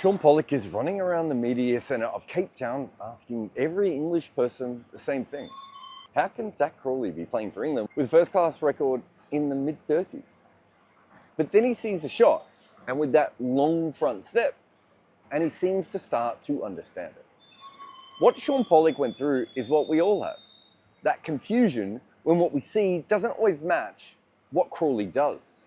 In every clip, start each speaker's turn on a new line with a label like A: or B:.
A: Shaun Pollock is running around the media centre of Cape Town asking every English person the same thing. How can Zak Crawley be playing for England with a first-class record in the mid-30s? But then he sees the shot, and with that long front step, and he seems to start to understand it. What Shaun Pollock went through is what we all have. That confusion when what we see doesn't always match what Crawley does.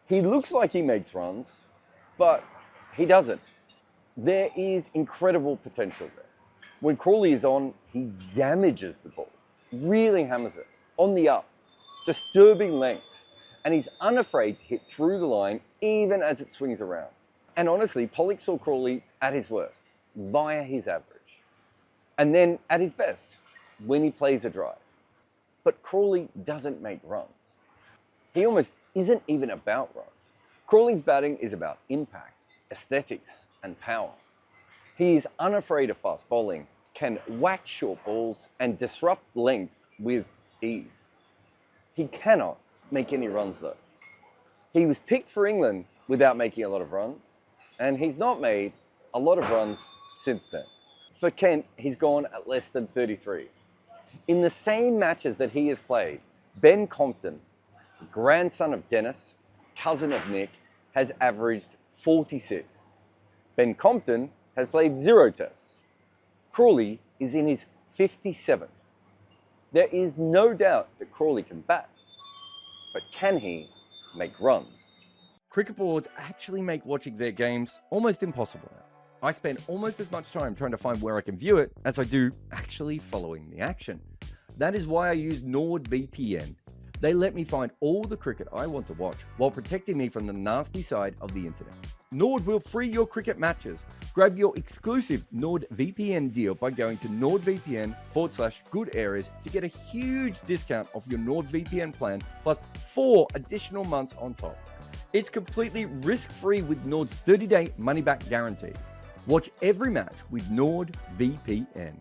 A: He looks like he makes runs, but he doesn't. There is incredible potential there. When Crawley is on, he damages the ball, really hammers it, on the up, disturbing lengths, and he's unafraid to hit through the line even as it swings around. And honestly, Pollock saw Crawley at his worst, via his average, and then at his best, when he plays a drive. But Crawley doesn't make runs. He almost isn't even about runs. Crawley's batting is about impact, aesthetics, and power. He is unafraid of fast bowling, can whack short balls, and disrupt lengths with ease. He cannot make any runs though. He was picked for England without making a lot of runs, and he's not made a lot of runs since then. For Kent, he's gone at less than 33. In the same matches that he has played, Ben Compton, the grandson of Dennis, cousin of Nick, has averaged 46. Ben Compton has played 0 tests. Crawley is in his 57th. There is no doubt that Crawley can bat, but can he make runs? Cricket boards actually make watching their games almost impossible now. I spend almost as much time trying to find where I can view it as I do actually following the action. That is why I use NordVPN. They let me find all the cricket I want to watch while protecting me from the nasty side of the internet. Nord will free your cricket matches. Grab your exclusive NordVPN deal by going to nordvpn.com/good areas to get a huge discount off your NordVPN plan plus 4 additional months on top. It's completely risk-free with Nord's 30-day money-back guarantee. Watch every match with NordVPN.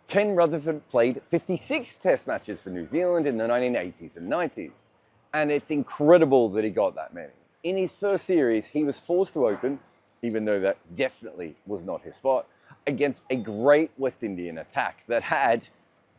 A: Ken Rutherford played 56 test matches for New Zealand in the 1980s and 90s. And it's incredible that he got that many. In his first series, he was forced to open, even though that definitely was not his spot, against a great West Indian attack that had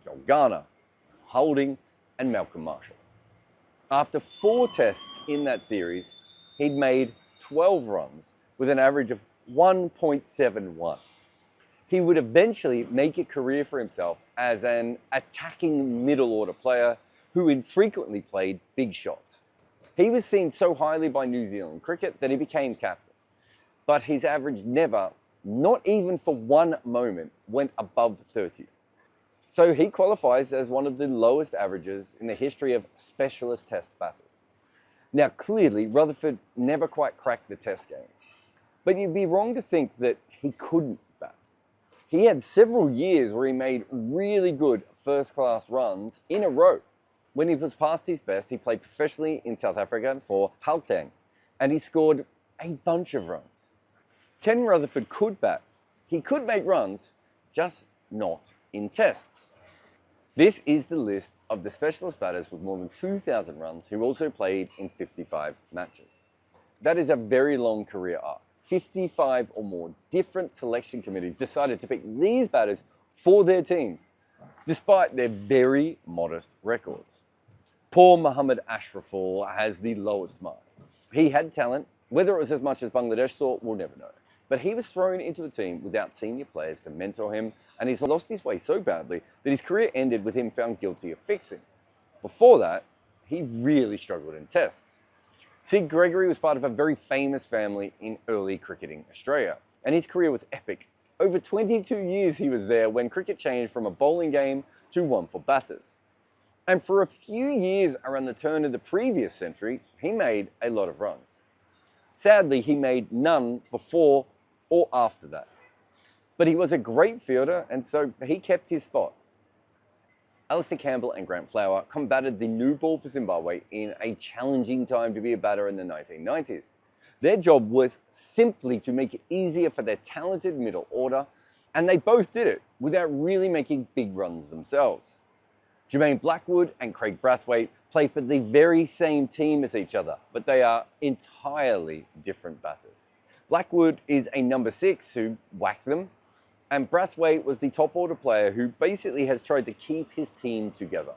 A: John Garner, Holding, and Malcolm Marshall. After 4 tests in that series, he'd made 12 runs with an average of 1.71. He would eventually make a career for himself as an attacking middle order player who infrequently played big shots. He was seen so highly by New Zealand cricket that he became captain. But his average never, not even for one moment, went above 30. So he qualifies as one of the lowest averages in the history of specialist test batters. Now clearly, Rutherford never quite cracked the test game. But you'd be wrong to think that he couldn't bat. He had several years where he made really good first-class runs in a row. When he was past his best, he played professionally in South Africa for Gauteng, and he scored a bunch of runs. Ken Rutherford could bat. He could make runs, just not in tests. This is the list of the specialist batters with more than 2,000 runs who also played in 55 matches. That is a very long career arc. 55 or more different selection committees decided to pick these batters for their teams, despite their very modest records. Poor Mohammad Ashraful has the lowest mark. He had talent. Whether it was as much as Bangladesh saw, we'll never know. But he was thrown into a team without senior players to mentor him, and he's lost his way so badly that his career ended with him found guilty of fixing. Before that, he really struggled in tests. Sid Gregory was part of a very famous family in early cricketing Australia, and his career was epic. Over 22 years he was there when cricket changed from a bowling game to one for batters. And for a few years around the turn of the previous century, he made a lot of runs. Sadly, he made none before or after that. But he was a great fielder, and so he kept his spot. Alistair Campbell and Grant Flower combated the new ball for Zimbabwe in a challenging time to be a batter in the 1990s. Their job was simply to make it easier for their talented middle order, and they both did it without really making big runs themselves. Jermaine Blackwood and Craig Brathwaite play for the very same team as each other, but they are entirely different batters. Blackwood is a number 6 who whacked them, and Brathwaite was the top order player who basically has tried to keep his team together.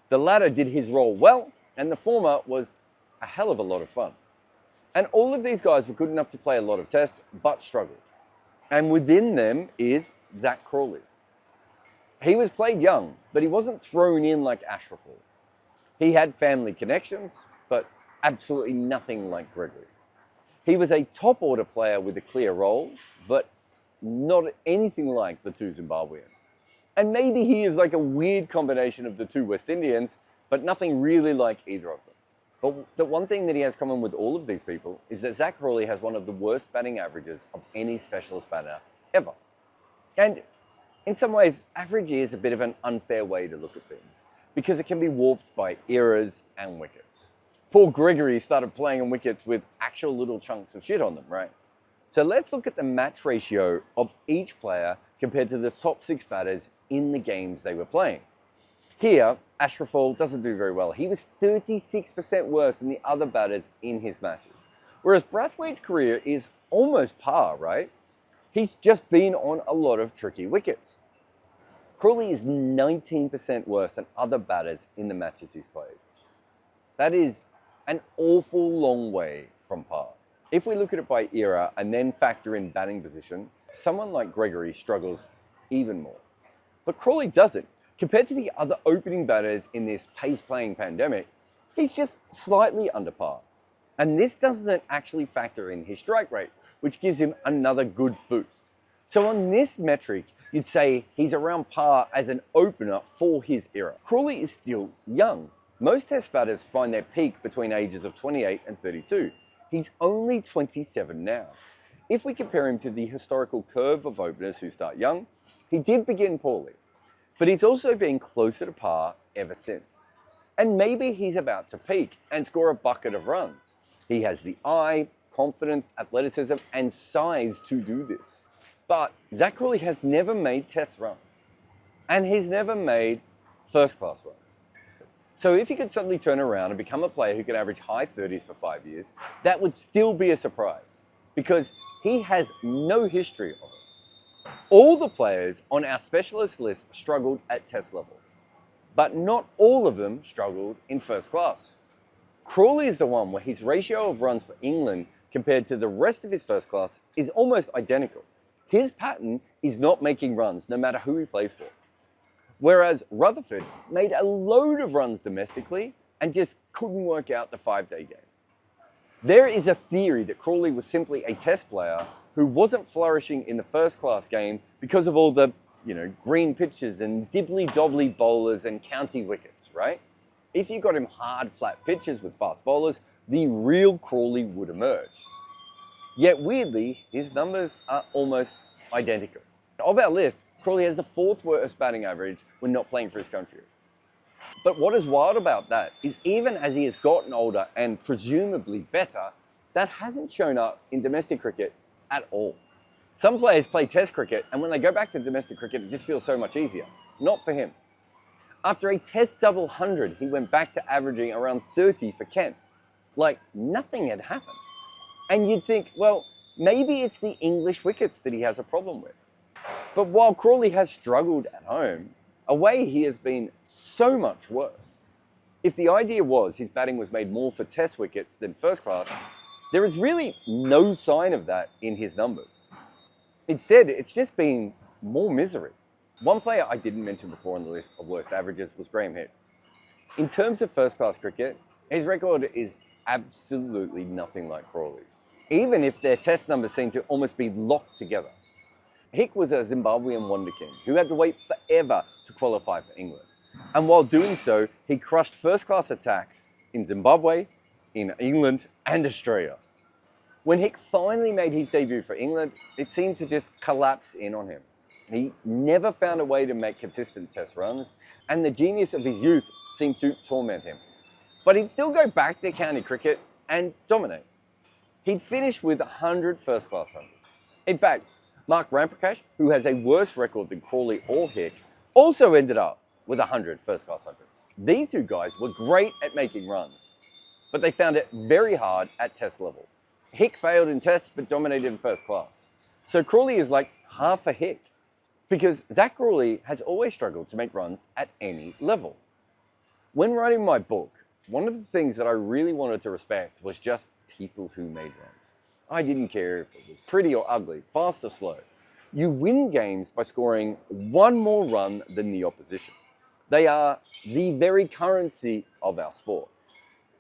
A: The latter did his role well, and the former was a hell of a lot of fun. And all of these guys were good enough to play a lot of tests, but struggled. And within them is Zak Crawley. He was played young, but he wasn't thrown in like Ashraful. He had family connections, but absolutely nothing like Gregory. He was a top order player with a clear role, but not anything like the two Zimbabweans. And maybe he is like a weird combination of the two West Indians, but nothing really like either of them. But the one thing that he has common with all of these people is that Zak Crawley has one of the worst batting averages of any specialist batter ever. And in some ways, average is a bit of an unfair way to look at things because it can be warped by eras and wickets. Poor Gregory started playing on wickets with actual little chunks of shit on them, right? So let's look at the match ratio of each player compared to the top 6 batters in the games they were playing. Here, Ashraful doesn't do very well. He was 36% worse than the other batters in his matches. Whereas Brathwaite's career is almost par, right? He's just been on a lot of tricky wickets. Crawley is 19% worse than other batters in the matches he's played. That is an awful long way from par. If we look at it by era and then factor in batting position, someone like Gregory struggles even more. But Crawley doesn't. Compared to the other opening batters in this pace-playing pandemic, he's just slightly under par. And this doesn't actually factor in his strike rate, which gives him another good boost. So on this metric, you'd say he's around par as an opener for his era. Crawley is still young. Most test batters find their peak between ages of 28 and 32. He's only 27 now. If we compare him to the historical curve of openers who start young, he did begin poorly, but he's also been closer to par ever since. And maybe he's about to peak and score a bucket of runs. He has the eye, confidence, athleticism, and size to do this. But Zak Crawley has never made test runs, and he's never made first-class runs. So if he could suddenly turn around and become a player who could average high 30s for 5 years, that would still be a surprise because he has no history of it. All the players on our specialist list struggled at test level, but not all of them struggled in first class. Crawley is the one where his ratio of runs for England compared to the rest of his first class is almost identical. His pattern is not making runs no matter who he plays for. Whereas Rutherford made a load of runs domestically and just couldn't work out the 5-day game. There is a theory that Crawley was simply a test player who wasn't flourishing in the first class game because of all the, green pitches and dibbly-dobbly bowlers and county wickets, right? If you got him hard, flat pitches with fast bowlers, the real Crawley would emerge. Yet weirdly, his numbers are almost identical. Of our list, Crawley has the 4th worst batting average when not playing for his country. But what is wild about that is even as he has gotten older and presumably better, that hasn't shown up in domestic cricket at all. Some players play test cricket and when they go back to domestic cricket, it just feels so much easier. Not for him. After a test double 100, he went back to averaging around 30 for Kent. Like nothing had happened. And you'd think, well, maybe it's the English wickets that he has a problem with. But while Crawley has struggled at home, away he has been so much worse. If the idea was his batting was made more for test wickets than first class, there is really no sign of that in his numbers. Instead, it's just been more misery. One player I didn't mention before on the list of worst averages was Graeme Hick. In terms of first class cricket, his record is absolutely nothing like Crawley's, even if their test numbers seem to almost be locked together. Hick was a Zimbabwean wonderkin who had to wait forever to qualify for England. And while doing so, he crushed first-class attacks in Zimbabwe, in England, and Australia. When Hick finally made his debut for England, it seemed to just collapse in on him. He never found a way to make consistent test runs, and the genius of his youth seemed to torment him. But he'd still go back to county cricket and dominate. He'd finish with 100 first-class hundreds. In fact, Mark Ramprakash, who has a worse record than Crawley or Hick, also ended up with 100 first-class hundreds. These two guys were great at making runs, but they found it very hard at test level. Hick failed in tests, but dominated in first class. So Crawley is like half a Hick, because Zak Crawley has always struggled to make runs at any level. When writing my book, one of the things that I really wanted to respect was just people who made runs. I didn't care if it was pretty or ugly, fast or slow. You win games by scoring one more run than the opposition. They are the very currency of our sport.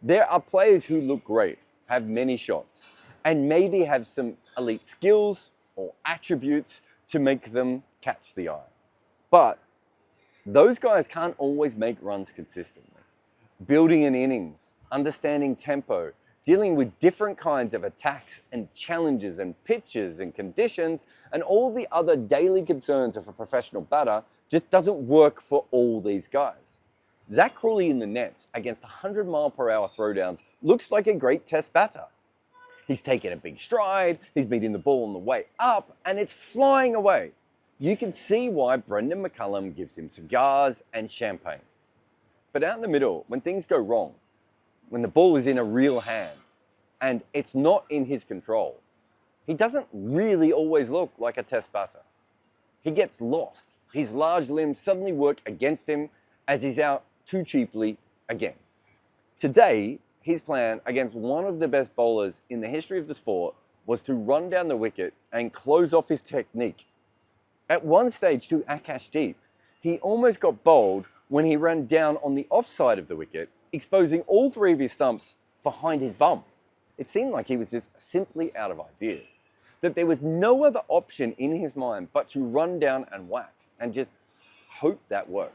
A: There are players who look great, have many shots, and maybe have some elite skills or attributes to make them catch the eye. But those guys can't always make runs consistently. Building an innings, understanding tempo, dealing with different kinds of attacks and challenges and pitches and conditions and all the other daily concerns of a professional batter just doesn't work for all these guys. Zak Crawley in the nets against 100-mile-per-hour throwdowns looks like a great test batter. He's taken a big stride, he's beating the ball on the way up, and it's flying away. You can see why Brendan McCullum gives him cigars and champagne. But out in the middle, when things go wrong, when the ball is in a real hand, and it's not in his control, he doesn't really always look like a test batter. He gets lost. His large limbs suddenly work against him as he's out too cheaply again. Today, his plan against one of the best bowlers in the history of the sport was to run down the wicket and close off his technique. At one stage to Akash deep, he almost got bowled when he ran down on the offside of the wicket, exposing all three of his stumps behind his bum. It seemed like he was just simply out of ideas, that there was no other option in his mind but to run down and whack and just hope that worked.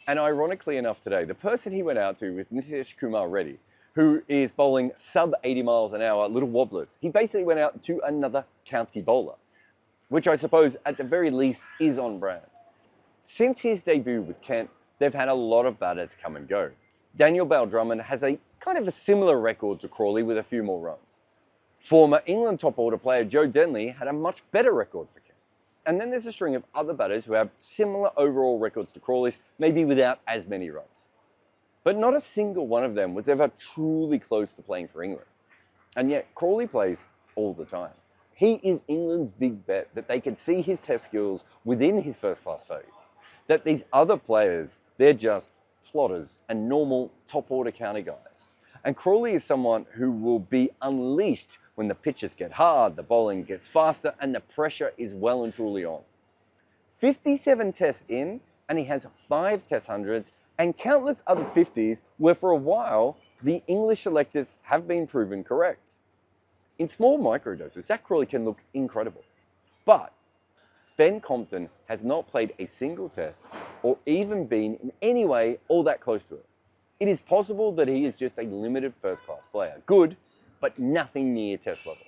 A: And ironically enough today, the person he went out to was Nitish Kumar Reddy, who is bowling sub 80 miles an hour little wobblers. He basically went out to another county bowler, which I suppose at the very least is on brand. Since his debut with Kent, they've had a lot of batters come and go. Daniel Bale-Drummond has a kind of a similar record to Crawley with a few more runs. Former England top order player Joe Denley had a much better record for Kent. And then there's a string of other batters who have similar overall records to Crawley's, maybe without as many runs. But not a single one of them was ever truly close to playing for England. And yet Crawley plays all the time. He is England's big bet that they can see his test skills within his first-class phase. That these other players, they're just plotters and normal top-order county guys. And Crawley is someone who will be unleashed when the pitches get hard, the bowling gets faster, and the pressure is well and truly on. 57 tests in, and he has 5 test hundreds and countless other 50s where for a while, the English selectors have been proven correct. In small microdoses, Zak Crawley can look incredible. But Ben Compton has not played a single test or even been in any way all that close to it. It is possible that he is just a limited first-class player. Good, but nothing near test level.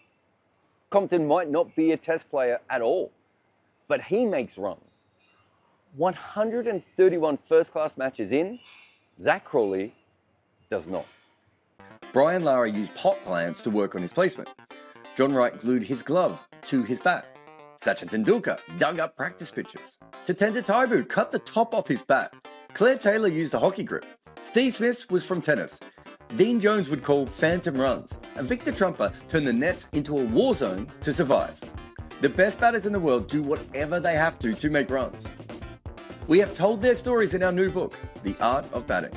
A: Compton might not be a test player at all, but he makes runs. 131 first-class matches in, Zak Crawley does not. Brian Lara used pot plants to work on his placement. John Wright glued his glove to his bat. Sachin Tendulkar dug up practice pitches. Tatenda Taibu cut the top off his bat. Claire Taylor used a hockey grip. Steve Smith was from tennis. Dean Jones would call phantom runs. And Victor Trumper turned the nets into a war zone to survive. The best batters in the world do whatever they have to make runs. We have told their stories in our new book, The Art of Batting.